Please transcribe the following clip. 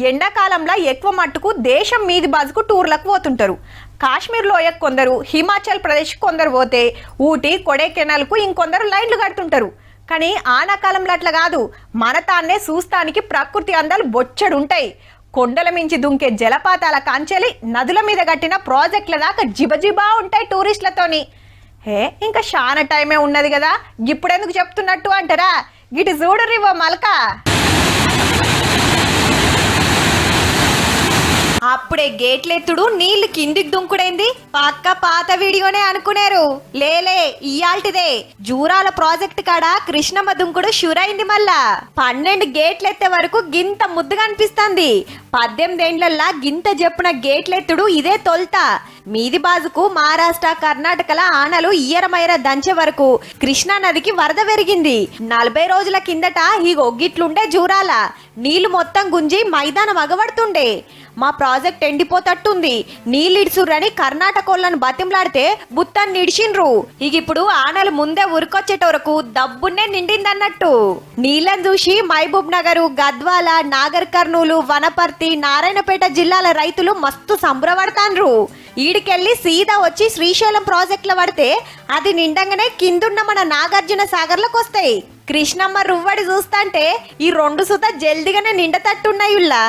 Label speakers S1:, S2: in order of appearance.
S1: ఎండాకాలంలో ఎక్కువ మట్టుకు దేశం మీది బాజుకు టూర్లకు పోతుంటారు. కాశ్మీర్ లోయకు కొందరు, హిమాచల్ ప్రదేశ్ కొందరు పోతే ఊటీ కొడైకెనాల్కు ఇంకొందరు లైన్లు కడుతుంటారు. కానీ ఆనాకాలంలో అట్లా కాదు. మన తాన్నే చూస్తానికి ప్రకృతి అందాలు బొచ్చడుంటాయి. కొండల మించి దుంకే జలపాతాల కాంచెలి నదుల మీద కట్టిన ప్రాజెక్టుల దాకా జిబజిబా ఉంటాయి టూరిస్టులతోని. ఇంకా చాలా టైమే ఉన్నది కదా, ఇప్పుడెందుకు చెప్తున్నట్టు అంటారా? గిటి చూడరివో మల్క. అప్పుడే గేట్లెత్తుడు నీళ్లు కిందికి దుంకుడైంది. పక్క పాత వీడియోనే అనుకునేరు. లేలే, ఇయాల్టిదే. జూరాల ప్రాజెక్ట్ కాడ కృష్ణమ్మ దుంకుడు షురైంది. మళ్ళా 12 గేట్లెత్తే వరకు గింత ముద్దుగా అనిపిస్తుంది. 18 ఏండ్లల్లా గింత చెప్పున గేట్లెత్తుడు ఇదే తొల్త. మీది బాజుకు మహారాష్ట్ర, కర్ణాటకల ఆనలు ఇయ్యరమైర దంచే వరకు కృష్ణా నదికి వరద పెరిగింది. 40 రోజుల కిందట ఈ ఒగ్గిట్లుండే జూరాల నీళ్లు మొత్తం గుంజి మైదానం అగబడుతుండే. మా ప్రాజెక్ట్ ఎండిపోతట్టుంది, నీళ్ళిడ్సురని కర్ణాటకోళ్ళను బతింలాడితే బుత్తాన్ని నిడిచిండ్రు. ఇప్పుడు ఆనలు ముందే ఉరికొచ్చేటోరకు దబ్బున్నే నిండిందన్నట్టు. నీళ్ళని చూసి మహబూబ్ నగర్, గద్వాల, నాగర్ కర్నూలు, వనపర్తి, నారాయణపేట జిల్లాల రైతులు మస్తు సంబరపడతాండ్రు. ఈడికెళ్ళి సీదా వచ్చి శ్రీశైలం ప్రాజెక్టులో పడితే అది నిండంగానే కిందున్న మన నాగార్జున సాగర్లకు వస్తాయి. కృష్ణమ్మ రువ్వడి చూస్తాంటే ఈ 2 సుత జల్దిగానే నిండతట్టున్నాయుల్లా.